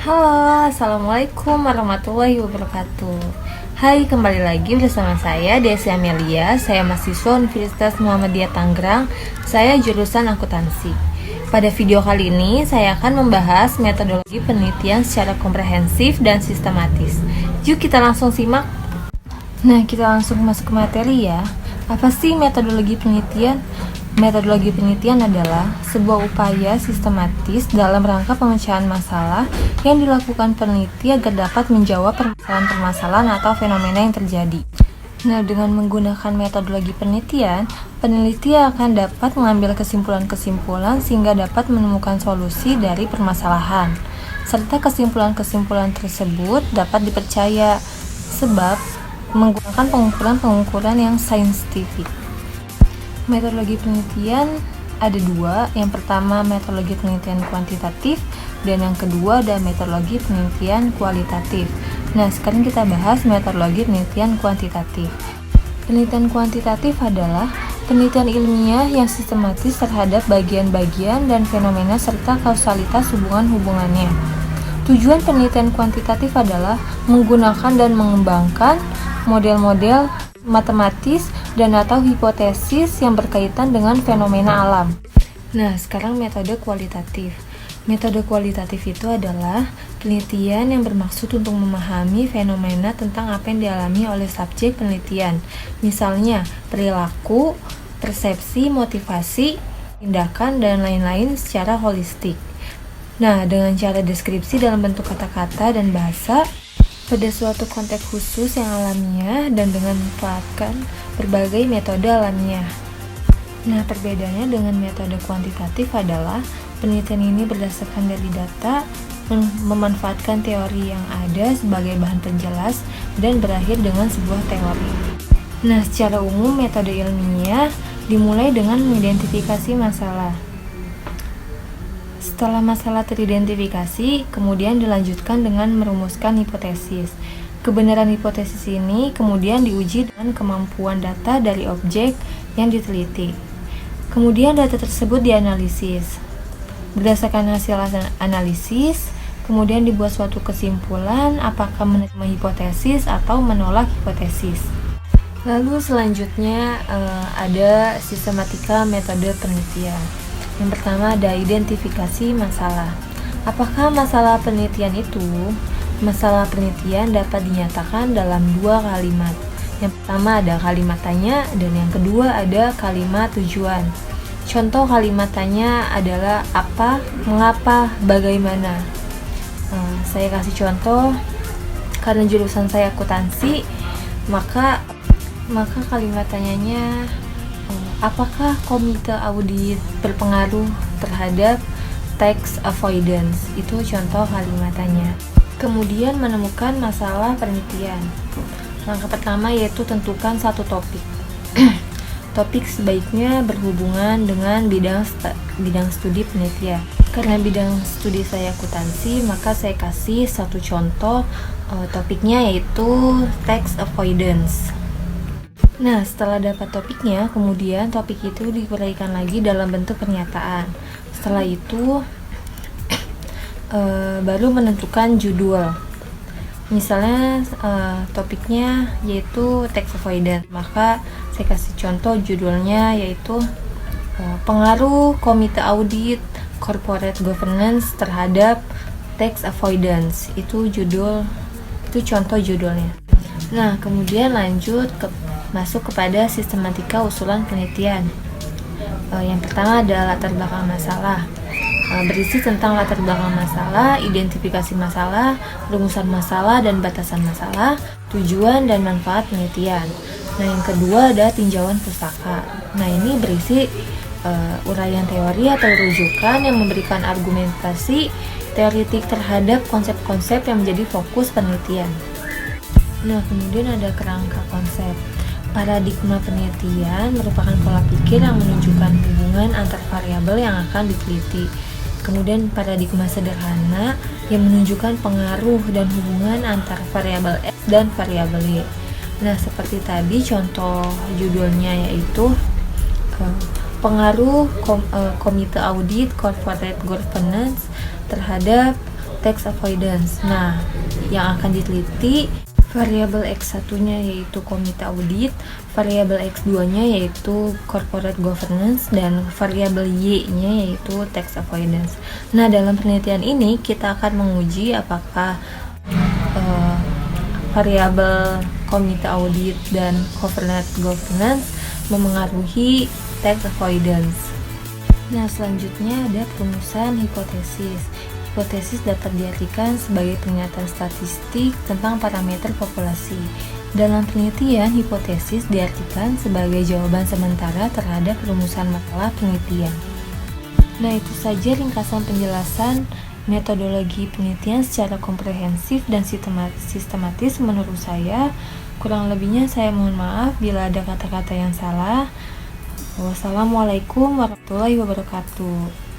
Halo, Assalamualaikum warahmatullahi wabarakatuh. Hai, kembali lagi bersama saya Desi Amelia. Saya mahasiswa Universitas Muhammadiyah Tangerang. Saya jurusan akuntansi. Pada video kali ini, saya akan membahas metodologi penelitian secara komprehensif dan sistematis. Yuk kita langsung simak. Nah, kita langsung masuk ke materi ya. Apa sih metodologi penelitian? Metodologi penelitian adalah sebuah upaya sistematis dalam rangka pemecahan masalah yang dilakukan peneliti agar dapat menjawab permasalahan-permasalahan atau fenomena yang terjadi. Nah, dengan menggunakan metodologi penelitian, peneliti akan dapat mengambil kesimpulan-kesimpulan sehingga dapat menemukan solusi dari permasalahan. Serta kesimpulan-kesimpulan tersebut dapat dipercaya sebab menggunakan pengukuran-pengukuran yang saintifik. Metodologi penelitian ada dua. Yang pertama metodologi penelitian kuantitatif dan yang kedua ada metodologi penelitian kualitatif. Nah, sekarang kita bahas metodologi penelitian kuantitatif. Penelitian kuantitatif adalah penelitian ilmiah yang sistematis terhadap bagian-bagian dan fenomena serta kausalitas hubungan-hubungannya. Tujuan penelitian kuantitatif adalah menggunakan dan mengembangkan model-model matematis dan atau hipotesis yang berkaitan dengan fenomena alam. Nah, sekarang metode kualitatif. Metode kualitatif itu adalah penelitian yang bermaksud untuk memahami fenomena tentang apa yang dialami oleh subjek penelitian. Misalnya, perilaku, persepsi, motivasi, tindakan, dan lain-lain secara holistik. Nah, dengan cara deskripsi dalam bentuk kata-kata dan bahasa pada suatu konteks khusus yang alamiah dan dengan memanfaatkan berbagai metode alamiah. Nah, perbedaannya dengan metode kuantitatif adalah penelitian ini berdasarkan dari data, memanfaatkan teori yang ada sebagai bahan penjelas dan berakhir dengan sebuah teori. Nah, secara umum metode ilmiah dimulai dengan mengidentifikasi masalah. Setelah masalah teridentifikasi, kemudian dilanjutkan dengan merumuskan hipotesis. Kebenaran hipotesis ini kemudian diuji dengan kemampuan data dari objek yang diteliti. Kemudian data tersebut dianalisis. Berdasarkan hasil analisis, kemudian dibuat suatu kesimpulan apakah menerima hipotesis atau menolak hipotesis. Lalu selanjutnya ada sistematika metode penelitian. Yang pertama ada identifikasi masalah. Apakah masalah penelitian itu? Masalah penelitian dapat dinyatakan dalam dua kalimat. Yang pertama ada kalimat tanya dan yang kedua ada kalimat tujuan. Contoh kalimat tanya adalah apa, mengapa, bagaimana. Saya kasih contoh, karena jurusan saya akuntansi, maka kalimat tanyanya, apakah komite audit berpengaruh terhadap tax avoidance? Itu contoh kalimat tanya. Kemudian menemukan masalah penelitian. Langkah pertama yaitu tentukan satu topik. Topik sebaiknya berhubungan dengan bidang studi penelitian. Karena bidang studi saya akuntansi, maka saya kasih satu contoh topiknya yaitu tax avoidance. Nah, setelah dapat topiknya, kemudian topik itu diuraikan lagi dalam bentuk pernyataan. Setelah itu, baru menentukan judul. Misalnya, topiknya yaitu tax avoidance, maka saya kasih contoh judulnya yaitu pengaruh komite audit corporate governance terhadap tax avoidance. Itu contoh judulnya. Nah, kemudian lanjut masuk kepada sistematika usulan penelitian. Yang pertama ada latar belakang masalah. Berisi tentang latar belakang masalah, identifikasi masalah, rumusan masalah dan batasan masalah, tujuan dan manfaat penelitian. Nah, yang kedua ada tinjauan pustaka. Nah, ini berisi uraian teori atau rujukan yang memberikan argumentasi teoritik terhadap konsep-konsep yang menjadi fokus penelitian. Nah, kemudian ada kerangka konsep. Paradigma penelitian merupakan pola pikir yang menunjukkan hubungan antar variabel yang akan diteliti. Kemudian paradigma sederhana yang menunjukkan pengaruh dan hubungan antar variabel X dan variabel Y. Nah, seperti tadi contoh judulnya yaitu pengaruh komite audit corporate governance terhadap tax avoidance. Nah, yang akan diteliti variabel X1-nya yaitu komite audit, variabel X2-nya yaitu corporate governance, dan variabel Y-nya yaitu tax avoidance. Nah, dalam penelitian ini kita akan menguji apakah variabel komite audit dan corporate governance memengaruhi tax avoidance. Nah, selanjutnya ada perumusan hipotesis. Hipotesis dapat diartikan sebagai pernyataan statistik tentang parameter populasi. Dalam penelitian, hipotesis diartikan sebagai jawaban sementara terhadap perumusan makalah penelitian. Nah, itu saja ringkasan penjelasan metodologi penelitian secara komprehensif dan sistematis menurut saya. Kurang lebihnya saya mohon maaf bila ada kata-kata yang salah. Wassalamualaikum warahmatullahi wabarakatuh.